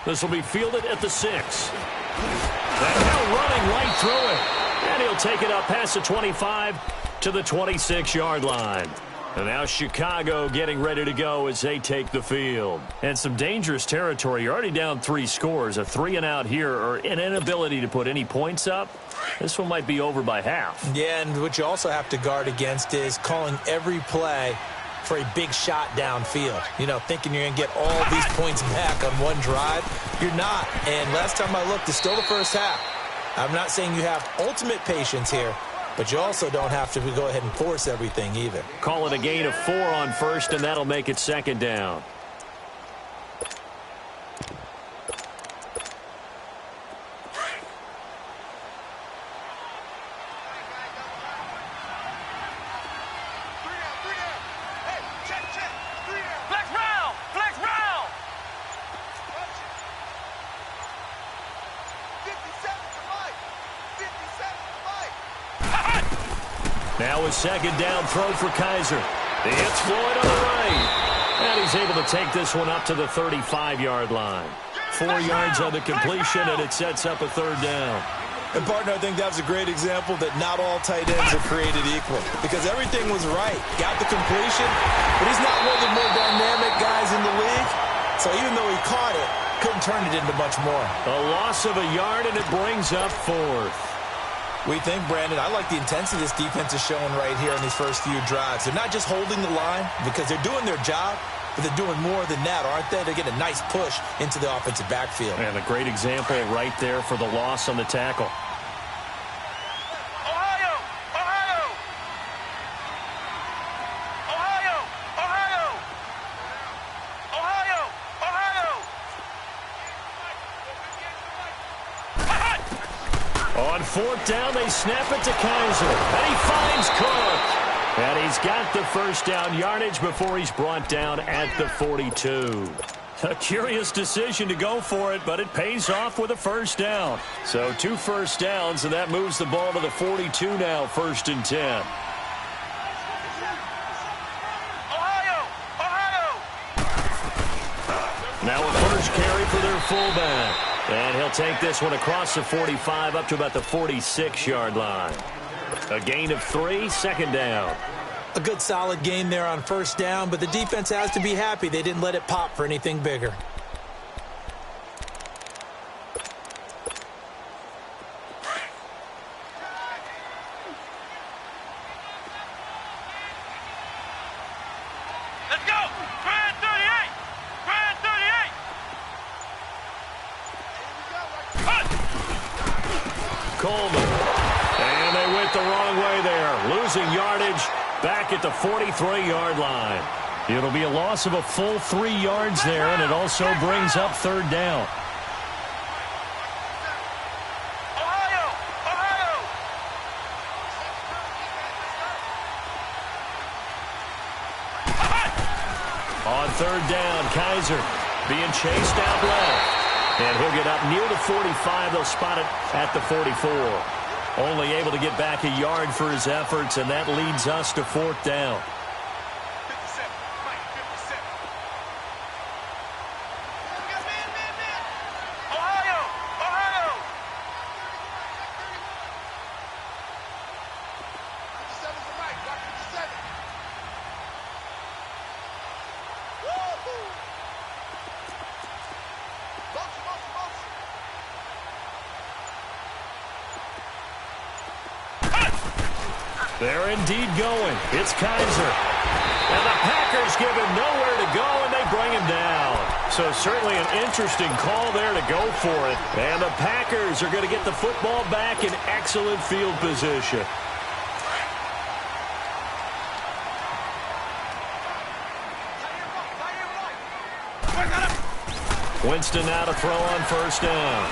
This will be fielded at the 6. And now running right through it. And he'll take it up past the 25 to the 26-yard line. And now Chicago getting ready to go as they take the field. And some dangerous territory. You're already down 3 scores. A 3-and-out here or an inability to put any points up. This one might be over by half. Yeah, and what you also have to guard against is calling every play for a big shot downfield. You know, thinking you're going to get all these points back on one drive. You're not. And last time I looked, it's still the first half. I'm not saying you have ultimate patience here, but you also don't have to go ahead and force everything either. Call it a gain of 4 on first, and that'll make it 2nd down. Now a 2nd down throw for Kaiser. It's Floyd on the right. And he's able to take this one up to the 35-yard line. 4 yards on the completion, and it sets up a 3rd down. And, partner, I think that was a great example that not all tight ends are created equal. Because everything was right. Got the completion, but he's not one of the more dynamic guys in the league. So even though he caught it, couldn't turn it into much more. A loss of a yard, and it brings up 4th. We think, Brandon, I like the intensity this defense is showing right here in these first few drives. They're not just holding the line because they're doing their job, but they're doing more than that, aren't they? They get a nice push into the offensive backfield. And a great example right there for the loss on the tackle. Ohio! Ohio! Ohio! Ohio! Ohio! Ohio! On 4th down, they snap it to Kaiser. And he finds Cook. And he's got the first down yardage before he's brought down at the 42. A curious decision to go for it, but it pays off with a 1st down. So 2 first downs, and that moves the ball to the 42 now, 1st and 10. Ohio! Ohio! Now a first carry for their fullback. And he'll take this one across the 45 up to about the 46-yard line. A gain of 3, 2nd down. A good solid gain there on 1st down, but the defense has to be happy they didn't let it pop for anything bigger. Let's go! Grand 38! Grand 38! Coleman. And they went the wrong way there. Losing yardage back at the 43-yard line. It'll be a loss of a full 3 yards there, and it also brings up 3rd down. Ohio! Ohio! On 3rd down, Kaiser being chased out left. And he'll get up near the 45. They'll spot it at the 44. Only able to get back a yard for his efforts, and that leads us to 4th down. 57. Mike, 57. Ohio! Ohio! 57's the Mike. 57. Woo-hoo! Motion, motion, motion. They're indeed going. It's Kaiser. And the Packers give him nowhere to go, and they bring him down. So certainly an interesting call there to go for it. And the Packers are going to get the football back in excellent field position. Winston now to throw on 1st down.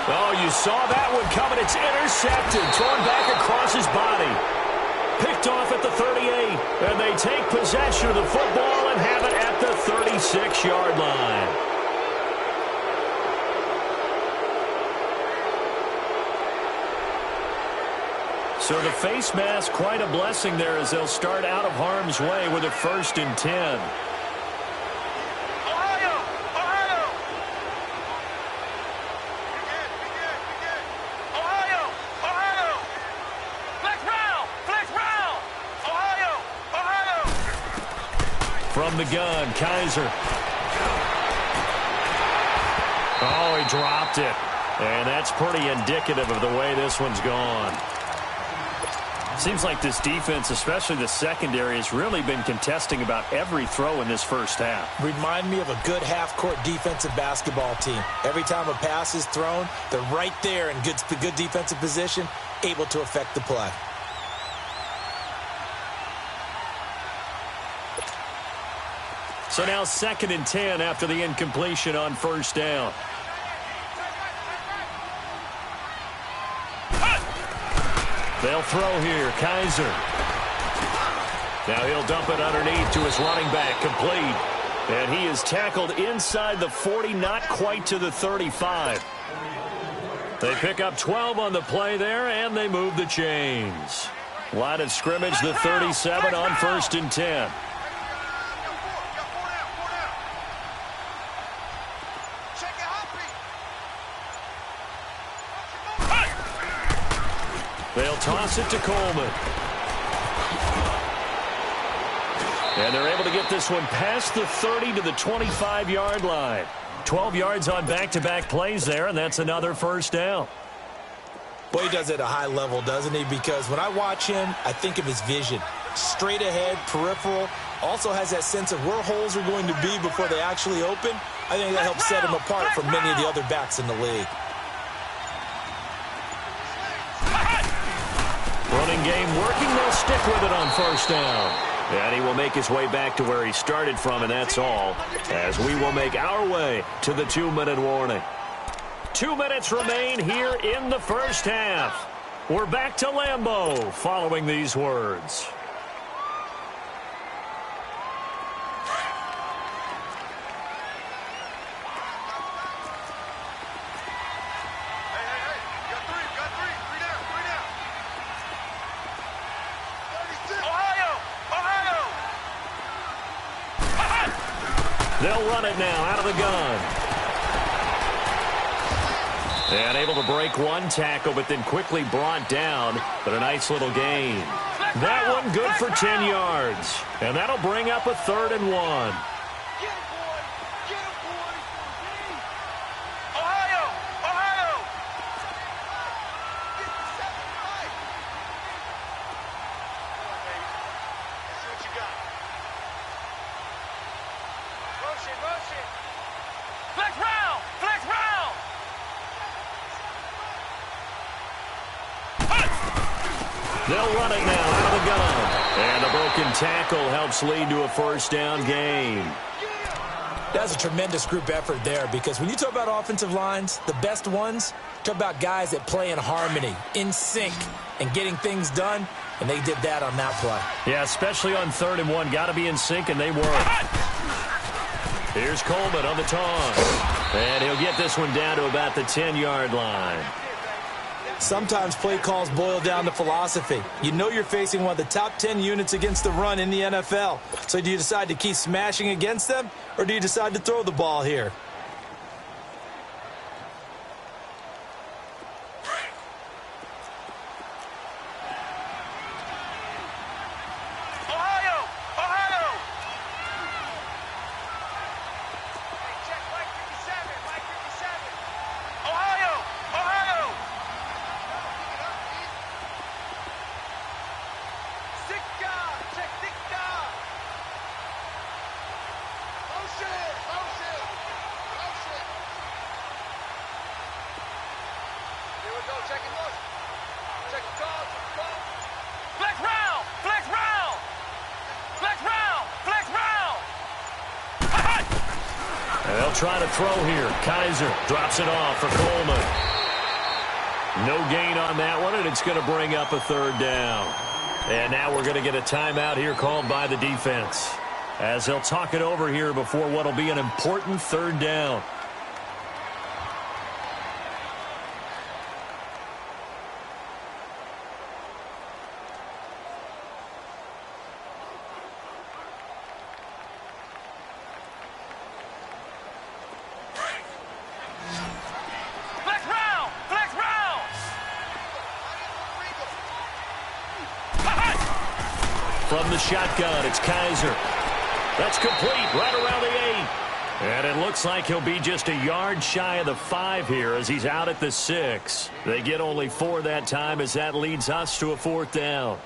Oh, you saw that one coming. It's intercepted. Thrown back across his body. Picked off at the 38. And they take possession of the football and have it at the 36-yard line. So the face mask, quite a blessing there as they'll start out of harm's way with a 1st and 10. Ohio! Ohio! From the gun, Kaiser. Oh, he dropped it. And that's pretty indicative of the way this one's gone. Seems like this defense, especially the secondary, has really been contesting about every throw in this first half. Remind me of a good half-court defensive basketball team. Every time a pass is thrown, they're right there in good defensive position, able to affect the play. So now 2nd and 10 after the incompletion on first down. They'll throw here. Kaiser. Now he'll dump it underneath to his running back. Complete. And he is tackled inside the 40, not quite to the 35. They pick up 12 on the play there, and they move the chains. Line of scrimmage, the 37 on 1st and 10. They'll toss it to Coleman. And they're able to get this one past the 30 to the 25-yard line. 12 yards on back-to-back plays there, and that's another first down. Boy, he does it at a high level, doesn't he? Because when I watch him, I think of his vision. Straight ahead, peripheral. Also has that sense of where holes are going to be before they actually open. I think that helps set him apart from many of the other backs in the league. Running game working. They'll stick with it on first down. And he will make his way back to where he started from, and that's all, as we will make our way to the 2-minute warning. 2 minutes remain here in the first half. We're back to Lambeau following these words. They'll run it now out of the gun. And able to break one tackle, but then quickly brought down. But a nice little gain. That one good for 10 yards. And that'll bring up a 3rd and 1. They'll run it now out of the gun. And a broken tackle helps lead to a first down gain. That's a tremendous group effort there, because when you talk about offensive lines, the best ones, talk about guys that play in harmony, in sync, and getting things done, and they did that on that play. Yeah, especially on 3rd and 1. Got to be in sync, and they were. Here's Coleman on the toss. And he'll get this one down to about the 10-yard line. Sometimes play calls boil down to philosophy. You know you're facing one of the top 10 units against the run in the NFL. So do you decide to keep smashing against them, or do you decide to throw the ball here? They'll try to throw here. Kaiser drops it off for Coleman. No gain on that one, and it's going to bring up a 3rd down. And now we're going to get a timeout here called by the defense, as they'll talk it over here before what will be an important 3rd down. From the shotgun, it's Kaiser. That's complete right around the 8. And it looks like he'll be just a yard shy of the 5 here as he's out at the 6. They get only 4 that time as that leads us to a 4th down.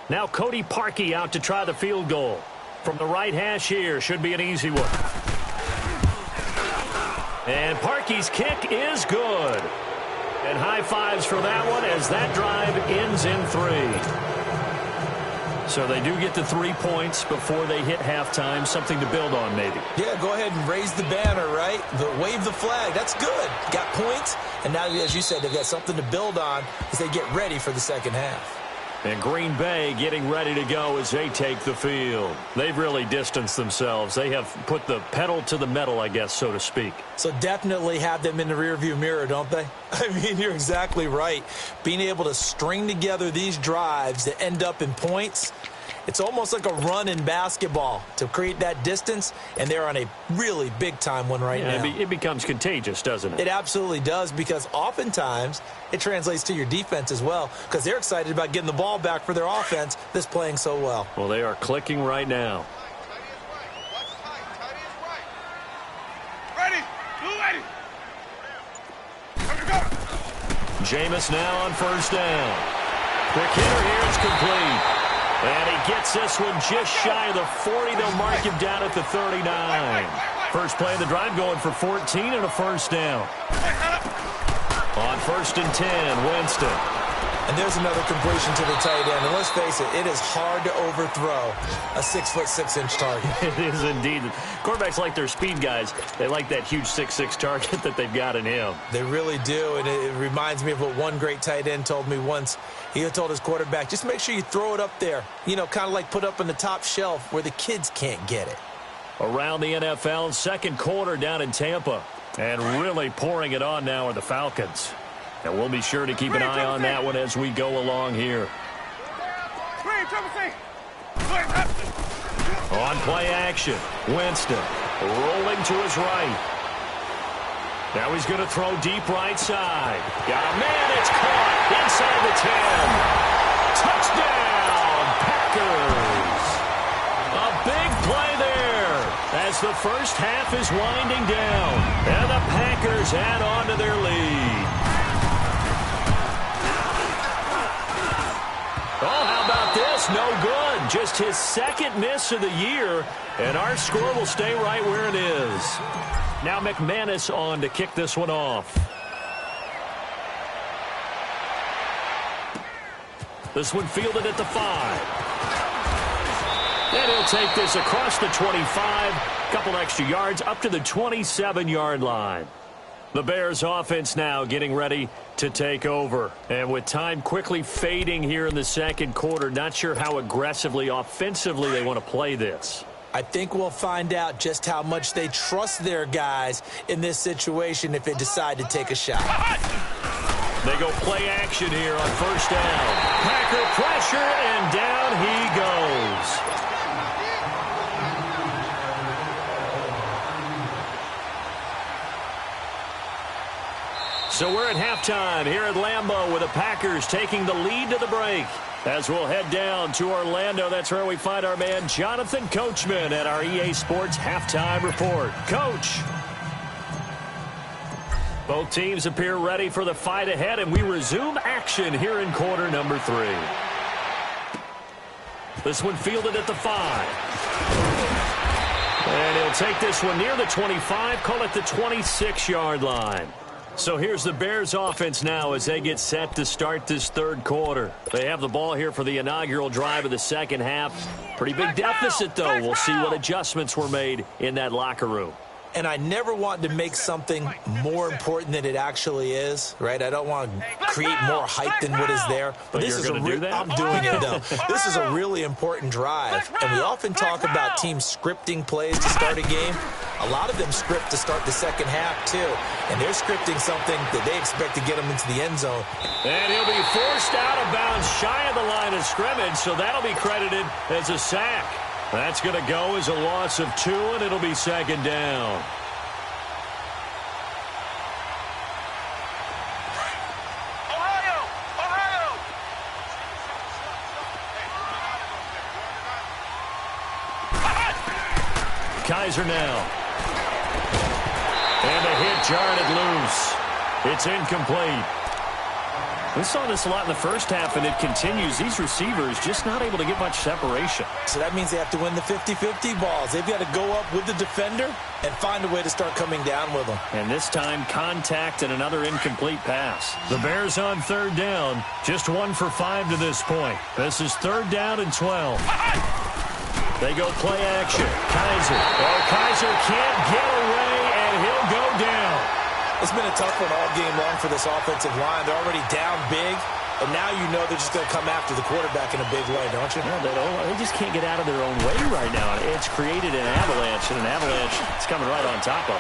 Now Cody Parkey out to try the field goal. From the right hash here, should be an easy one. And Parkey's kick is good. And high fives for that one as that drive ends in 3. So they do get the 3 points before they hit halftime. Something to build on, maybe. Yeah, go ahead and raise the banner, right? Wave the flag. That's good. Got points. And now, as you said, they've got something to build on as they get ready for the second half. And Green Bay getting ready to go as they take the field. They've really distanced themselves. They have put the pedal to the metal, I guess, so to speak. So definitely have them in the rearview mirror, don't they? I mean, you're exactly right. Being able to string together these drives that end up in points, it's almost like a run in basketball to create that distance, and they're on a really big-time one right now. It becomes contagious, doesn't it? It absolutely does, because oftentimes it translates to your defense as well, because they're excited about getting the ball back for their offense that's playing so well. Well, they are clicking right now. Ready? Ready? Jameis now on 1st down. Quick hitter here is complete. And he gets this one just shy of the 40. They'll mark him down at the 39. First play of the drive going for 14 and a 1st down. On 1st and 10, Winston. And there's another completion to the tight end. And let's face it, it is hard to overthrow a 6'6" target. It is indeed. Quarterbacks like their speed guys. They like that huge 6'6" target that they've got in him. They really do. And it reminds me of what one great tight end told me once. He had told his quarterback, just make sure you throw it up there. You know, kind of like put up on the top shelf where the kids can't get it. Around the NFL, second quarter down in Tampa. And really pouring it on now are the Falcons. And we'll be sure to keep an eye on that one as we go along here. On play action, Winston rolling to his right. Now he's going to throw deep right side. Got a man, it's caught inside the 10. Touchdown, Packers. A big play there as the first half is winding down. And the Packers add on to their lead. Oh, how about this? No good. Just his second miss of the year, and our score will stay right where it is. Now McManus on to kick this one off. This one fielded at the 5. And he'll take this across the 25. Couple extra yards up to the 27-yard line. The Bears offense now getting ready to take over. And with time quickly fading here in the second quarter, not sure how aggressively, offensively they want to play this. I think we'll find out just how much they trust their guys in this situation if they decide to take a shot. They go play action here on 1st down. Packer pressure, and down he goes. So we're at halftime here at Lambeau with the Packers taking the lead to the break. As we'll head down to Orlando, that's where we find our man Jonathan Coachman at our EA Sports Halftime Report. Coach. Both teams appear ready for the fight ahead, and we resume action here in quarter number 3. This one fielded at the 5. And he'll take this one near the 25, call it the 26-yard line. So here's the Bears offense now as they get set to start this third quarter. They have the ball here for the inaugural drive of the second half. Pretty big deficit, though. We'll see what adjustments were made in that locker room. And I never want to make something more important than it actually is, right? I don't want to create more hype than what is there. But this is I'm doing it, though. This is a really important drive. And we often talk about teams scripting plays to start a game. A lot of them script to start the second half, too. And they're scripting something that they expect to get them into the end zone. And he'll be forced out of bounds shy of the line of scrimmage, so that'll be credited as a sack. That's going to go as a loss of 2, and it'll be second down. Kaiser now. And a hit jarred it loose. It's incomplete. We saw this a lot in the first half, and it continues. These receivers just not able to get much separation. So that means they have to win the 50-50 balls. They've got to go up with the defender and find a way to start coming down with them. And this time, contact and another incomplete pass. The Bears on third down, just 1 for 5 to this point. This is 3rd down and 12. They go play action. Kaiser. Oh, Kaiser can't get away, and he'll go down. It's been a tough one all game long for this offensive line. They're already down big, and now you know they're just going to come after the quarterback in a big way, don't you? No, they just can't get out of their own way right now. It's created an avalanche, and an avalanche is coming right on top of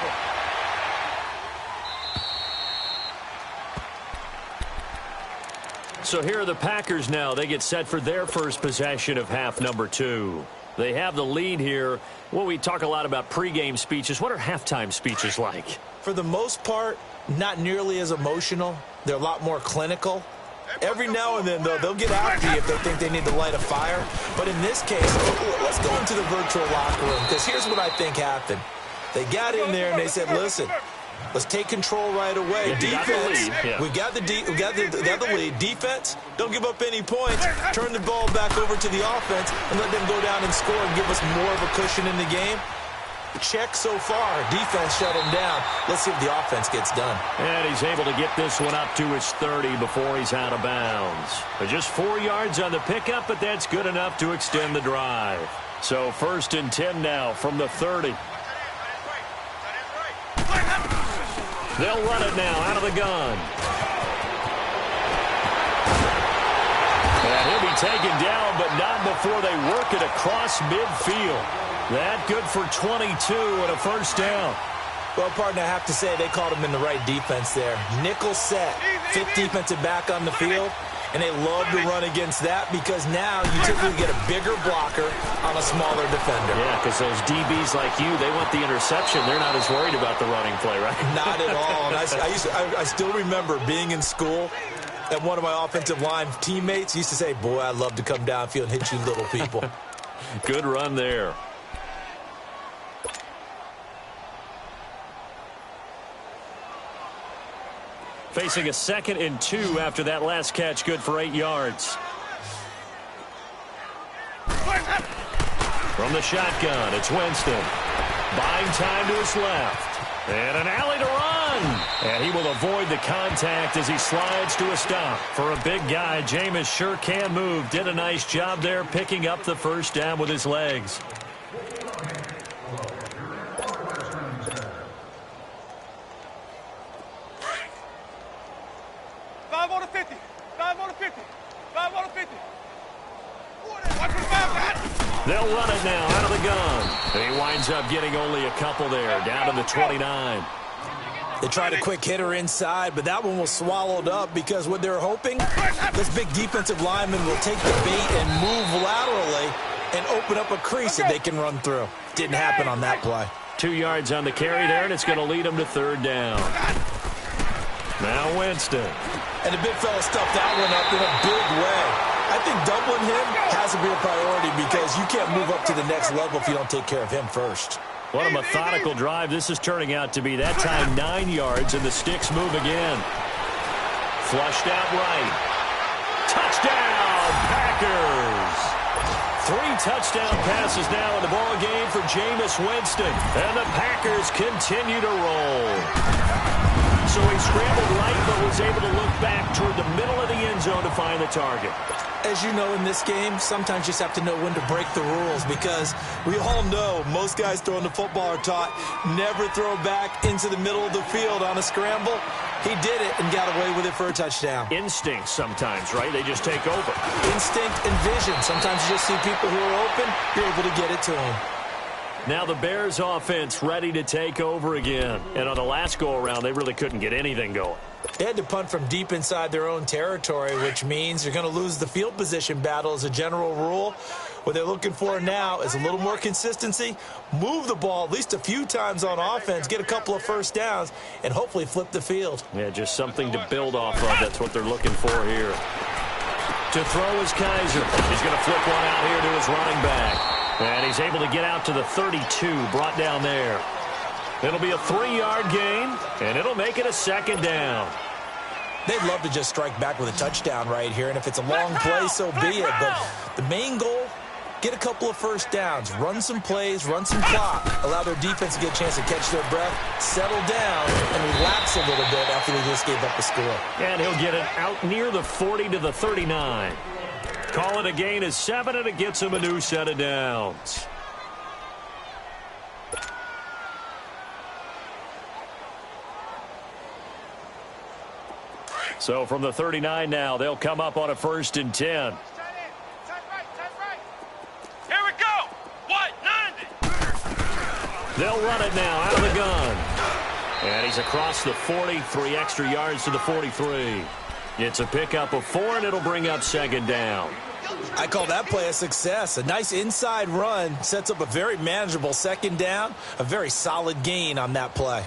it. So here are the Packers now. They get set for their first possession of half number 2. They have the lead here. Well, we talk a lot about pregame speeches. What are halftime speeches like? For the most part, not nearly as emotional. They're a lot more clinical. Every now and then, though, they'll get after you if they think they need to light a fire. But in this case, let's go into the virtual locker room, because here's what I think happened. They got in there and they said, listen, let's take control right away. Yeah, defense, we got the lead. Defense, don't give up any points. Turn the ball back over to the offense and let them go down and score and give us more of a cushion in the game. Check so far. Defense shut him down. Let's see if the offense gets done. And he's able to get this one up to his 30 before he's out of bounds. But just 4 yards on the pickup, but that's good enough to extend the drive. So 1st and 10 now from the 30. They'll run it now out of the gun. And he'll be taken down, but not before they work it across midfield. That good for 22 and a 1st down. Well, partner, I have to say they called him in the right defense there. Nickel set, 5th defensive back on the field, and they love to run against that because now you typically get a bigger blocker on a smaller defender. Yeah, because those DBs like you, they want the interception. They're not as worried about the running play, right? Not at all. And I still remember being in school, and one of my offensive line teammates used to say, boy, I'd love to come downfield and hit you little people. Good run there. Facing a 2nd and 2 after that last catch, good for 8 yards. From the shotgun, it's Winston. Buying time to his left. And an alley to run. And he will avoid the contact as he slides to a stop. For a big guy, Jameis sure can move. Did a nice job there picking up the 1st down with his legs. They'll run it now out of the gun. And he winds up getting only a couple there, down to the 29. They tried a quick hitter inside, but that one was swallowed up because what they're hoping, this big defensive lineman will take the bait and move laterally and open up a crease that they can run through. Didn't happen on that play. 2 yards on the carry there, and it's going to lead them to 3rd down. Now Winston. And the big fella stuffed that one up in a big way. I think doubling him has to be a priority because you can't move up to the next level if you don't take care of him first. What a methodical drive this is turning out to be. That time 9 yards, and the sticks move again. Flushed out right. Touchdown, Packers! 3 touchdown passes now in the ball game for Jameis Winston. And the Packers continue to roll. So he scrambled right, but was able to look back toward the middle of the end zone to find the target. As you know, in this game, sometimes you just have to know when to break the rules because we all know most guys throwing the football are taught never throw back into the middle of the field on a scramble. He did it and got away with it for a touchdown. Instinct sometimes, right? They just take over. Instinct and vision. Sometimes you just see people who are open, you're able to get it to them. Now the Bears offense ready to take over again. And on the last go-around, they really couldn't get anything going. They had to punt from deep inside their own territory, which means you're going to lose the field position battle as a general rule. What they're looking for now is a little more consistency, move the ball at least a few times on offense, get a couple of 1st downs, and hopefully flip the field. Yeah, just something to build off of. That's what they're looking for here. To throw is Kaiser. He's going to flip one out here to his running back. And he's able to get out to the 32, brought down there. It'll be a 3-yard gain, and it'll make it a second down. They'd love to just strike back with a touchdown right here, and if it's a long play, so be it. But the main goal, get a couple of first downs, run some plays, run some clock, allow their defense to get a chance to catch their breath, settle down, and relax a little bit after they just gave up a score. And he'll get it out near the 40 to the 39. Call it a gain of 7, and it gets him a new set of downs. So from the 39 now, they'll come up on a 1st and 10. Here we go. What? 90. They'll run it now out of the gun. And he's across the 40, 3 extra yards to the 43. It's a pickup of 4, and it'll bring up 2nd down. I call that play a success. A nice inside run sets up a very manageable 2nd down, a very solid gain on that play.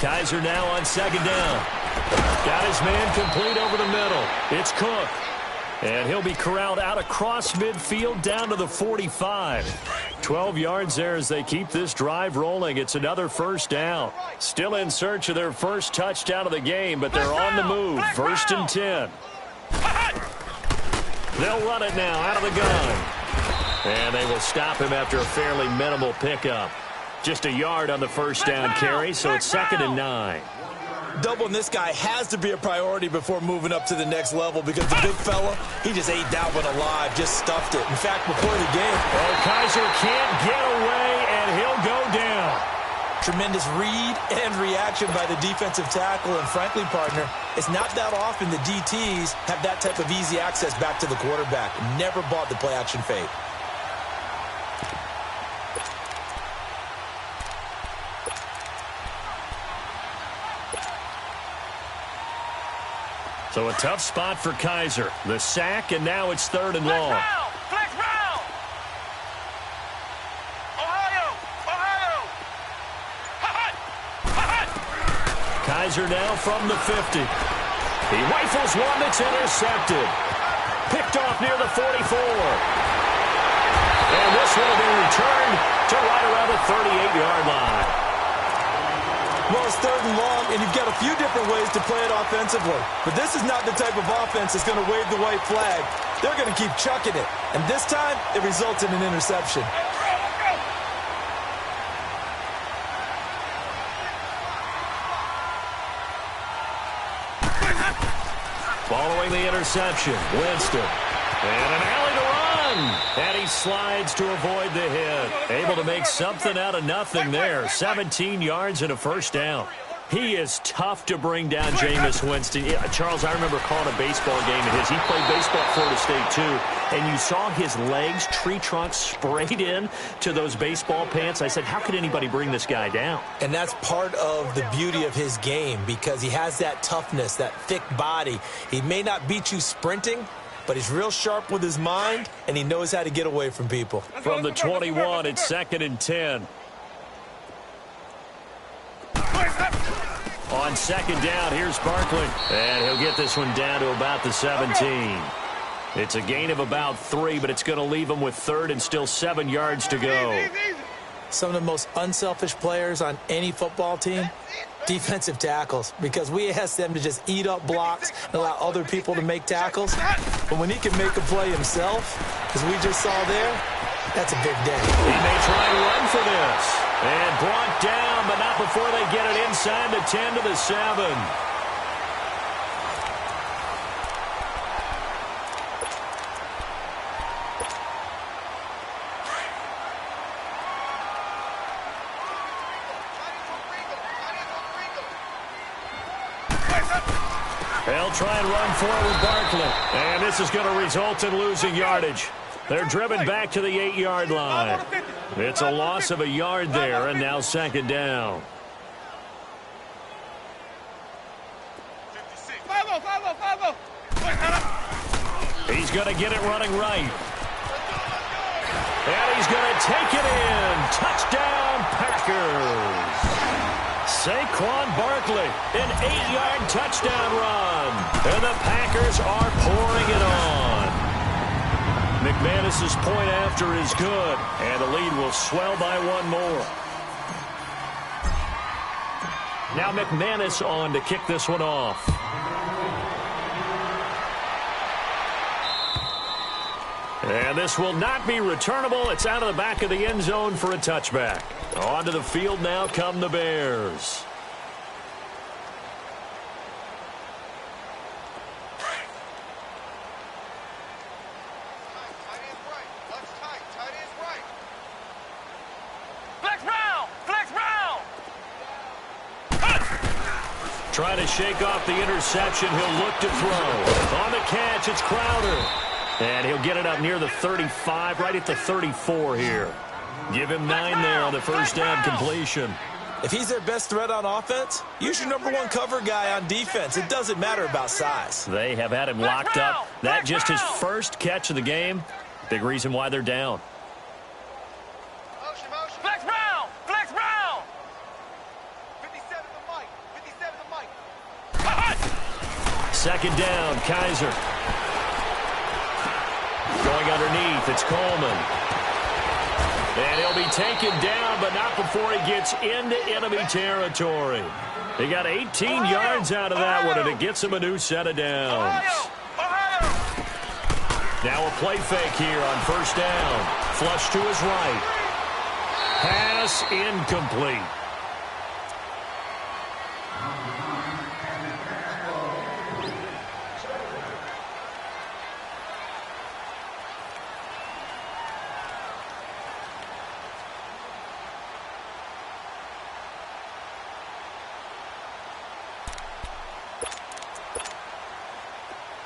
Kaiser now on 2nd down. Got his man complete over the middle. It's Cook. And he'll be corralled out across midfield down to the 45. 12 yards there as they keep this drive rolling. It's another 1st down. Still in search of their first touchdown of the game, but they're on the move. 1st and 10. They'll run it now out of the gun. And they will stop him after a fairly minimal pickup. Just a yard on the 1st down carry, so it's 2nd and 9. Doubling this guy has to be a priority before moving up to the next level because the big fella, he just ate that one alive, just stuffed it. In fact, before the game, Kaiser can't get away, and he'll go down. Tremendous read and reaction by the defensive tackle, and frankly, partner, it's not that often the DTs have that type of easy access back to the quarterback. Never bought the play-action fade. So a tough spot for Kaiser. The sack, and now it's 3rd and long. Flex round. Ohio. Kaiser now from the 50. He rifles one that's intercepted. Picked off near the 44. And this will be returned to right around the 38-yard line. Well, it's 3rd and long, and you've got a few different ways to play it offensively. But this is not the type of offense that's going to wave the white flag. They're going to keep chucking it. And this time, it results in an interception. Following the interception, Winston. And an alley to run. And he slides to avoid the hit. Able to make something out of nothing there. 17 yards and a 1st down. He is tough to bring down, Jameis Winston. Yeah, Charles, I remember calling a baseball game of his. He played baseball at Florida State, too. And you saw his legs, tree trunks sprayed in to those baseball pants. I said, how could anybody bring this guy down? And that's part of the beauty of his game because he has that toughness, that thick body. He may not beat you sprinting, but he's real sharp with his mind, and he knows how to get away from people. From the 21, it's 2nd and 10. On 2nd down, here's Barkley. And he'll get this one down to about the 17. It's a gain of about 3, but it's going to leave him with 3rd and still 7 yards to go. Some of the most unselfish players on any football team, defensive tackles, because we ask them to just eat up blocks and allow other people to make tackles. But when he can make a play himself, as we just saw there, that's a big day. He may try to run for this. And brought down, but not before they get it inside the 10 to the 7. They'll try and run forward Barkley. And this is going to result in losing yardage. They're driven back to the 8-yard line. It's a loss of a yard there, and now 2nd down. going to get it running right. And he's going to take it in. Touchdown, Packers. Saquon Barkley, an 8-yard touchdown run. And the Packers are pouring it on. McManus's point after is good. And the lead will swell by one more. Now McManus on to kick this one off. And this will not be returnable. It's out of the back of the end zone for a touchback. Onto the field now come the Bears. Trying to shake off the interception. He'll look to throw. On the catch, it's Crowder. And he'll get it up near the 35, right at the 34 here. Give him 9 there on the first down completion. If he's their best threat on offense, use your #1 cover guy on defense. It doesn't matter about size. They have had him locked up. That just his first catch of the game. Big reason why they're down. Flex round! Flex round! 57 to Mike. 57 to Mike. Second down, Kaiser. Going underneath, it's Coleman. And he'll be taken down, but not before he gets into enemy territory. He got 18 yards out of that one, and it gets him a new set of downs. Now a play fake here on first down. Flush to his right. Pass incomplete.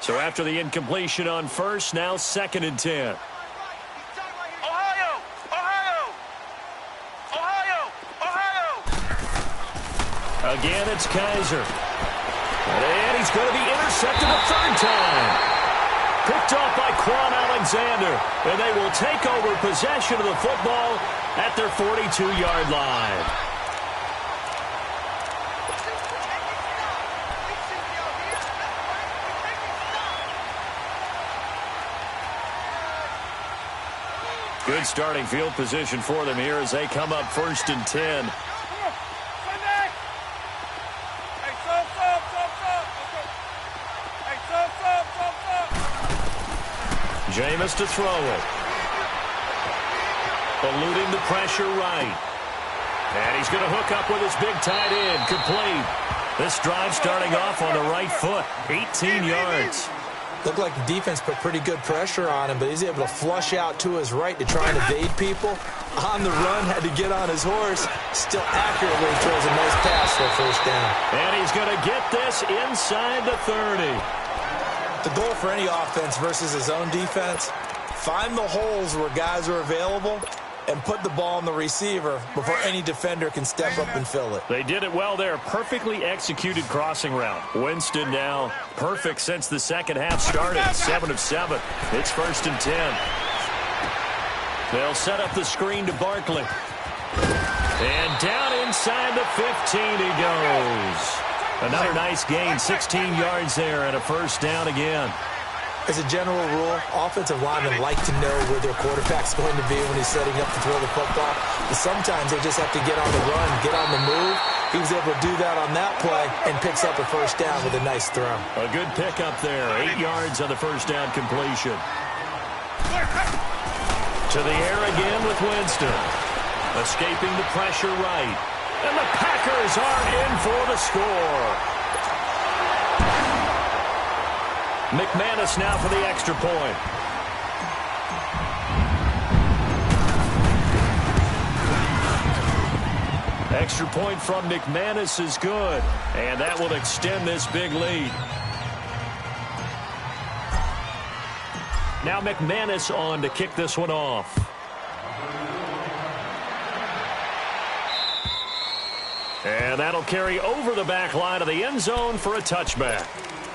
So after the incompletion on first, now 2nd and 10. Ohio! Ohio! Ohio! Ohio! Again, it's Kaiser. And he's going to be intercepted a third time. Picked off by Quan Alexander. And they will take over possession of the football at their 42-yard line. Good starting field position for them here as they come up 1st and 10. Jameis to throw it. Eluding the pressure right. And he's going to hook up with his big tight end. Complete. This drive starting off on the right foot. 18 yards. Looked like the defense put pretty good pressure on him, but he's able to flush out to his right to try and evade people. On the run, had to get on his horse. Still accurately throws a nice pass for a first down. And he's going to get this inside the 30. The goal for any offense versus his own defense, find the holes where guys are available and put the ball on the receiver before any defender can step up and fill it. They did it well there. Perfectly executed crossing route. Winston now perfect since the second half started. 7 of 7. It's 1st and 10. They'll set up the screen to Barkley. And down inside the 15 he goes. Another nice gain, 16 yards there and a first down again. As a general rule, offensive linemen like to know where their quarterback's going to be when he's setting up to throw the football. But sometimes they just have to get on the run, get on the move. He was able to do that on that play and picks up a first down with a nice throw. A good pickup there, 8 yards on the first down completion. To the air again with Winston. Escaping the pressure right. And the Packers are in for the score. McManus now for the extra point. Extra point from McManus is good. And that will extend this big lead. Now McManus on to kick this one off. And that'll carry over the back line of the end zone for a touchback.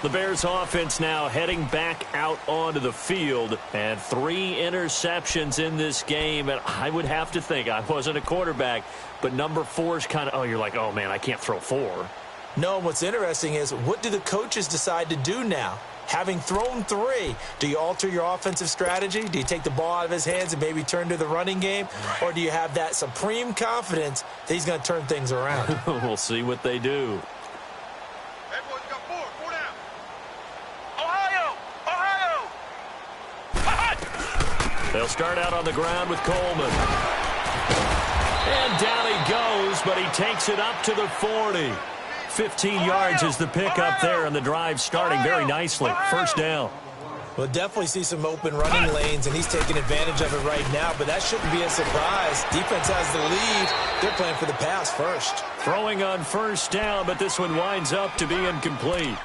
The Bears offense now heading back out onto the field, and 3 interceptions in this game. And I would have to think, I wasn't a quarterback, but number 4 is kind of, oh, you're like, oh, man, I can't throw 4. No, what's interesting is, what do the coaches decide to do now? Having thrown 3, do you alter your offensive strategy? Do you take the ball out of his hands and maybe turn to the running game? Or do you have that supreme confidence that he's going to turn things around? We'll see what they do. Hey, boys, you got 4 down. Ohio! Ohio! They'll start out on the ground with Coleman. And down he goes, but he takes it up to the 40. 15 yards is the pickup there, and the drive starting very nicely. First down. We'll definitely see some open running lanes, and he's taking advantage of it right now, but that shouldn't be a surprise. Defense has the lead. They're playing for the pass first. Throwing on first down, but this one winds up to be incomplete.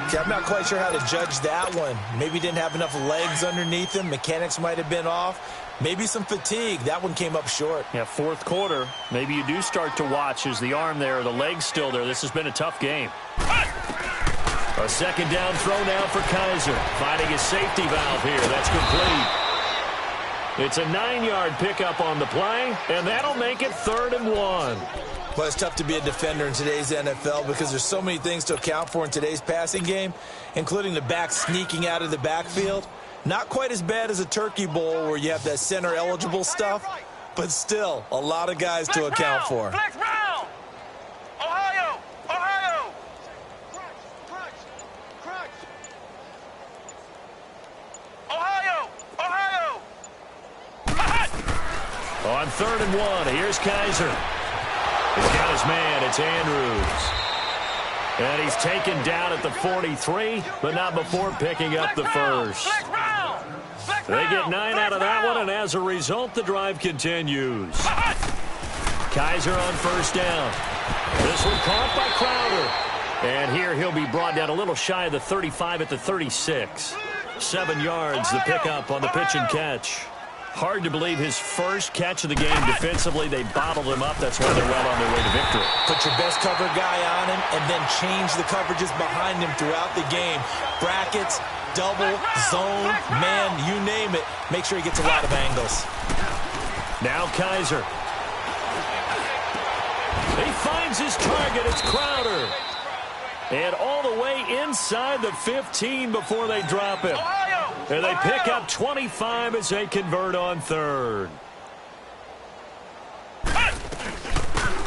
See, I'm not quite sure how to judge that one. Maybe didn't have enough legs underneath him. Mechanics might have been off. Maybe some fatigue. That one came up short. Yeah, fourth quarter. Maybe you do start to watch as the arm there, the leg's still there. This has been a tough game. A second down throw now for Kaiser. Finding his safety valve here. That's complete. It's a 9-yard pickup on the play, and that'll make it 3rd and 1. Well, it's tough to be a defender in today's NFL because there's so many things to account for in today's passing game, including the back sneaking out of the backfield. Not quite as bad as a turkey bowl where you have that center-eligible stuff, but still a lot of guys to account for. Flex Brown! Ohio! Ohio! Crunch! Ohio! Ohio! On 3rd and 1, here's Kaiser. He's got his man. It's Andrews. And he's taken down at the 43, but not before picking up the first. They get 9 out of that one, and as a result, the drive continues. Kaiser on first down. This one caught by Crowder. And here he'll be brought down a little shy of the 35 at the 36. 7 yards, the pickup on the pitch and catch. Hard to believe his first catch of the game defensively. They bottled him up. That's why they're well on their way to victory. Put your best cover guy on him and then change the coverages behind him throughout the game. Brackets, double, zone, man, you name it. Make sure he gets a lot of angles. Now Kaiser. He finds his target. It's Crowder. And all the way inside the 15 before they drop him. And they pick up 25 as they convert on 3rd.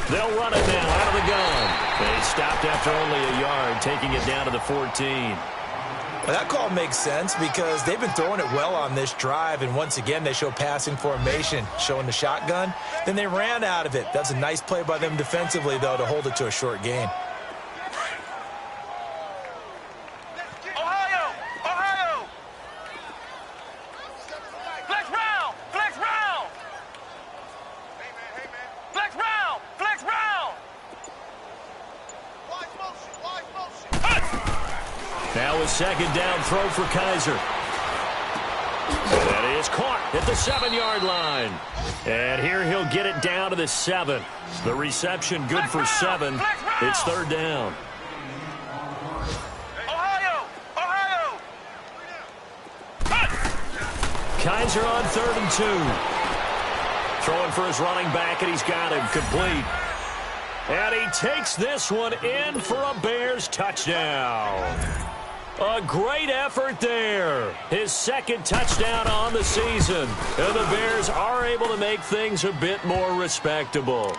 They'll run it now out of the gun. They stopped after only a yard, taking it down to the 14. Well, that call makes sense because they've been throwing it well on this drive, and once again they show passing formation, showing the shotgun. Then they ran out of it. That's a nice play by them defensively, though, to hold it to a short gain. Now a second down throw for Kaiser. That is caught at the 7-yard line. And here he'll get it down to the 7. The reception good for 7. It's 3rd down. Ohio! Ohio! Kaiser on 3rd and 2. Throwing for his running back, and he's got him complete. And he takes this one in for a Bears touchdown. A great effort there. His 2nd touchdown on the season. And the Bears are able to make things a bit more respectable.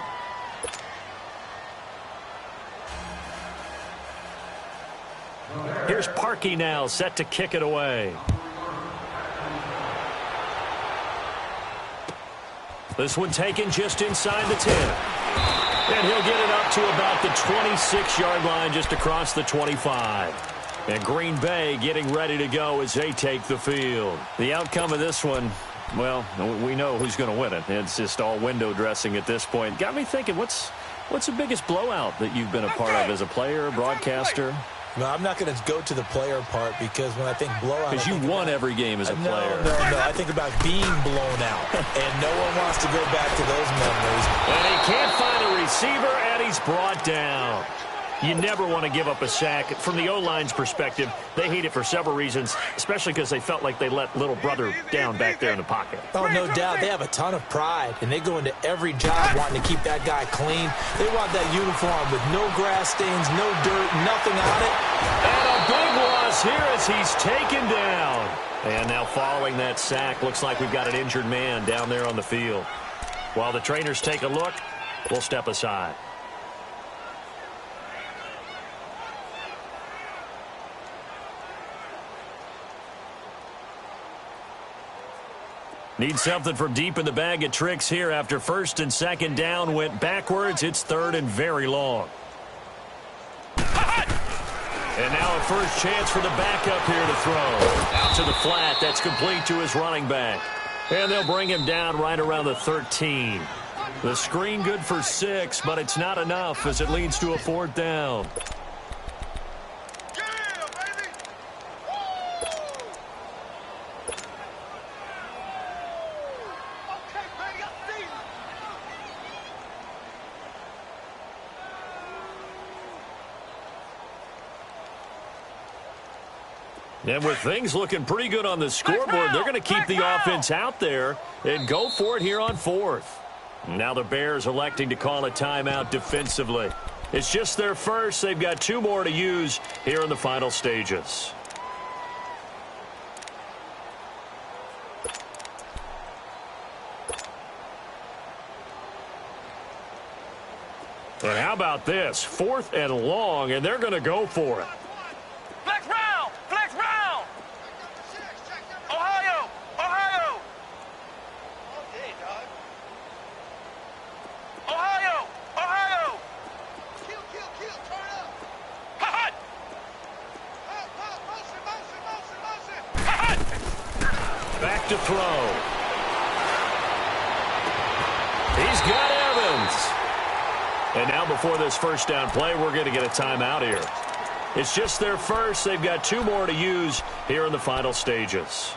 Here's Parkey now, set to kick it away. This one taken just inside the 10. And he'll get it up to about the 26-yard line, just across the 25. And Green Bay getting ready to go as they take the field. The outcome of this one, well, we know who's going to win it. It's just all window dressing at this point. Got me thinking, what's the biggest blowout that you've been a part of as a player, broadcaster? No, I'm not going to go to the player part because when I think blowout... Because you won every game as a player. No. I think about being blown out. And no one wants to go back to those memories. And he can't find a receiver, and he's brought down. You never want to give up a sack. From the O-line's perspective, they hate it for several reasons, especially because they felt like they let little brother down back there in the pocket. Oh, no doubt. They have a ton of pride, and they go into every job wanting to keep that guy clean. They want that uniform with no grass stains, no dirt, nothing on it. And a big loss here as he's taken down. And now following that sack, looks like we've got an injured man down there on the field. While the trainers take a look, we'll step aside. Need something from deep in the bag of tricks here after first and second down went backwards. It's third and very long. And now a first chance for the backup here to throw. Out to the flat. That's complete to his running back. And they'll bring him down right around the 13. The screen good for 6, but it's not enough as it leads to a fourth down. And with things looking pretty good on the scoreboard, they're going to keep the offense out there and go for it here on fourth. Now the Bears electing to call a timeout defensively. It's just their first. They've got 2 more to use here in the final stages. And how about this? 4th and long, and they're going to go for it. Flex round! Flex round! Ohio! Ohio! Ohio! Ohio! Kill, turn up! Hot! Motion! Hot! Back to throw. He's got Evans. And now before this first down play, we're going to get a timeout here. It's just their first. They've got 2 more to use here in the final stages.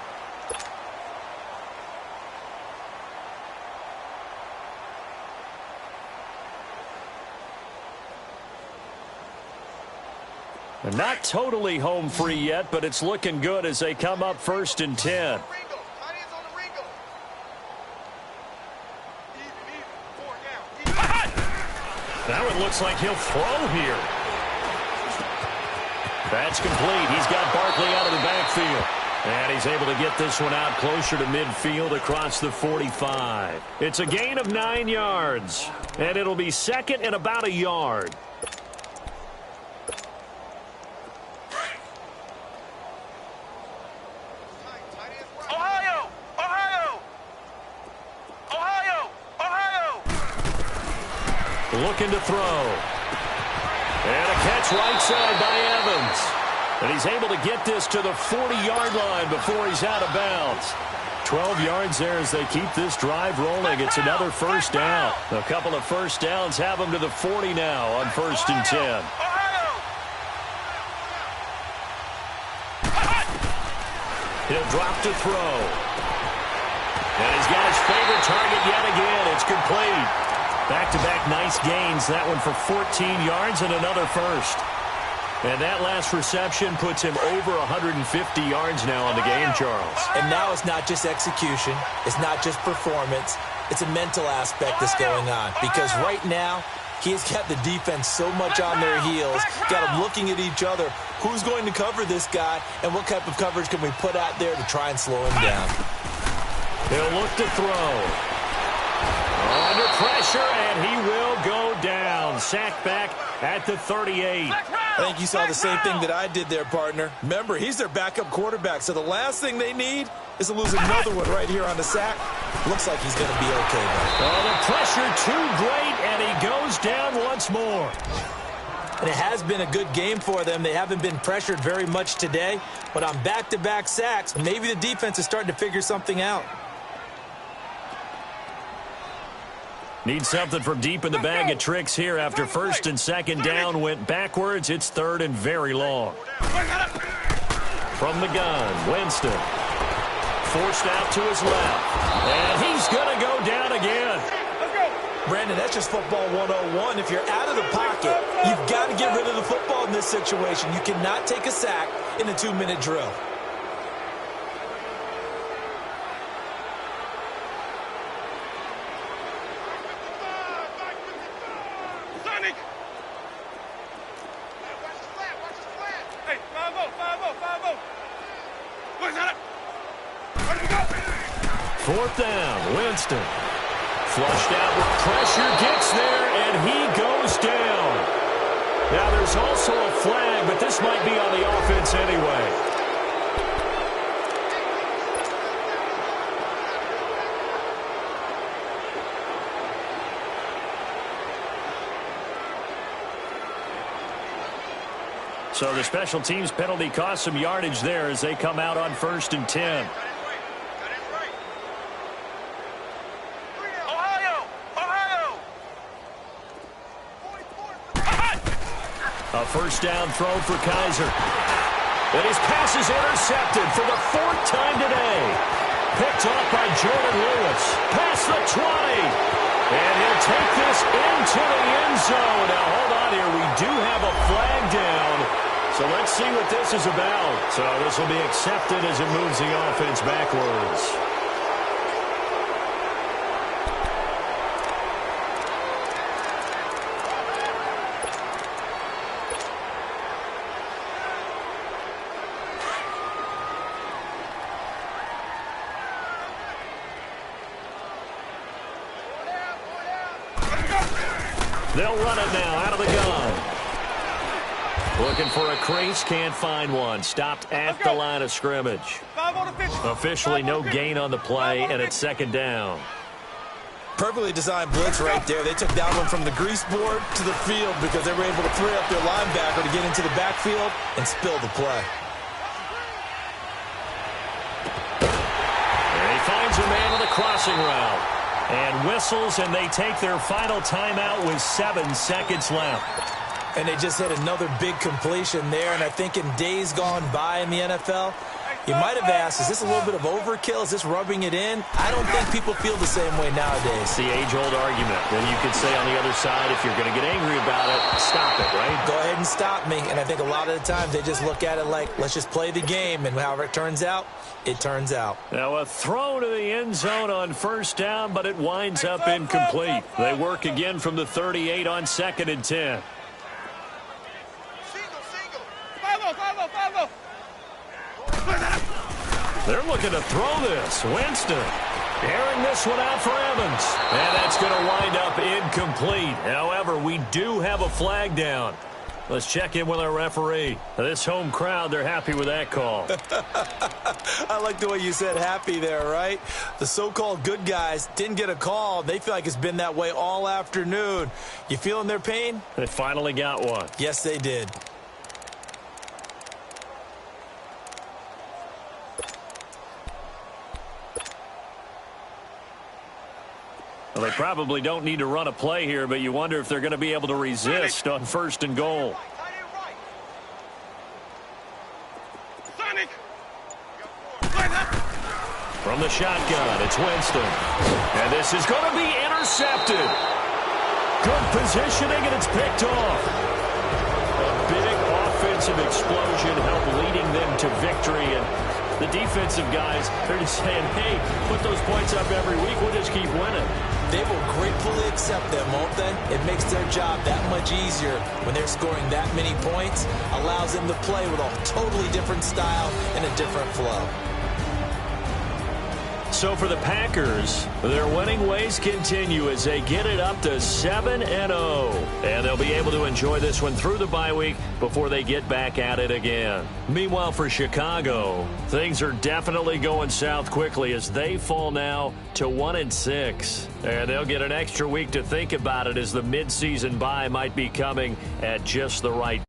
And not totally home free yet, but it's looking good as they come up 1st and 10. Now it looks like he'll throw here. That's complete. He's got Barkley out of the backfield. And he's able to get this one out closer to midfield across the 45. It's a gain of 9 yards. And it'll be 2nd and about a yard. Ohio! Ohio! Ohio! Ohio! Looking to throw. And a catch right side by Evans. And he's able to get this to the 40-yard line before he's out of bounds. 12 yards there as they keep this drive rolling. It's another first down. A couple of first downs have them to the 40 now on 1st and 10. He'll drop to throw. And he's got his favorite target yet again. It's complete. Back-to-back nice gains. That one for 14 yards and another first. And that last reception puts him over 150 yards now on the game, Charles. And now it's not just execution. It's not just performance. It's a mental aspect that's going on. Because right now, he's got the defense so much on their heels, got them looking at each other. Who's going to cover this guy, and what type of coverage can we put out there to try and slow him down? He'll look to throw. Under pressure, and he will go down. Sacked back at the 38. I think you saw the same thing that I did there, partner. Remember, he's their backup quarterback, so the last thing they need is to lose another one right here on the sack. Looks like he's going to be okay, though. Oh, the pressure too great, and he goes down once more. And it has been a good game for them. They haven't been pressured very much today, but on back-to-back sacks, maybe the defense is starting to figure something out. Need something from deep in the bag of tricks here after first and second down went backwards. It's 3rd and very long. From the gun, Winston. Forced out to his left. And he's going to go down again. Brandon, that's just football 101. If you're out of the pocket, you've got to get rid of the football in this situation. You cannot take a sack in a 2-minute drill. Fourth down, Winston. Flushed out with pressure, gets there, and he goes down. Now there's also a flag, but this might be on the offense anyway. So the special teams penalty cost some yardage there as they come out on 1st and 10. A first down throw for Kaiser. And his pass is intercepted for the 4th time today. Picked off by Jordan Lewis. Past the 20. And he'll take this into the end zone. Now, hold on here. We do have a flag down. So let's see what this is about. So this will be accepted as it moves the offense backwards. They'll run it now out of the gun. Looking for a crease, can't find one. Stopped at the line of scrimmage. Officially no gain on the play, and it's 2nd down. Perfectly designed blitz right there. They took that one from the grease board to the field because they were able to free up their linebacker to get into the backfield and spill the play. And he finds a man on the crossing route. And whistles, and they take their final timeout with 7 seconds left. And they just hit another big completion there. And I think in days gone by in the NFL, you might have asked, is this a little bit of overkill? Is this rubbing it in? I don't think people feel the same way nowadays. It's the age-old argument. Then you could say on the other side, if you're going to get angry about it, stop it, right? Go ahead and stop me. And I think a lot of the times they just look at it like, let's just play the game. And however it turns out, it turns out. Now a throw to the end zone on 1st down, but it winds up incomplete. They work again from the 38 on 2nd and 10. They're looking to throw this. Winston airing this one out for Evans. And that's going to wind up incomplete. However, we do have a flag down. Let's check in with our referee. This home crowd, they're happy with that call. I like the way you said happy there, right? The so-called good guys didn't get a call. They feel like it's been that way all afternoon. You feeling their pain? They finally got one. Yes, they did. Well, they probably don't need to run a play here, but you wonder if they're going to be able to resist on 1st and goal. From the shotgun, it's Winston. And this is going to be intercepted. Good positioning, and it's picked off. A big offensive explosion helped leading them to victory, and the defensive guys, they're just saying, hey, put those points up every week, we'll just keep winning. They will gratefully accept them, won't they? It makes their job that much easier when they're scoring that many points. Allows them to play with a totally different style and a different flow. So for the Packers, their winning ways continue as they get it up to 7-0. And they'll be able to enjoy this one through the bye week before they get back at it again. Meanwhile, for Chicago, things are definitely going south quickly as they fall now to 1-6. And they'll get an extra week to think about it as the midseason bye might be coming at just the right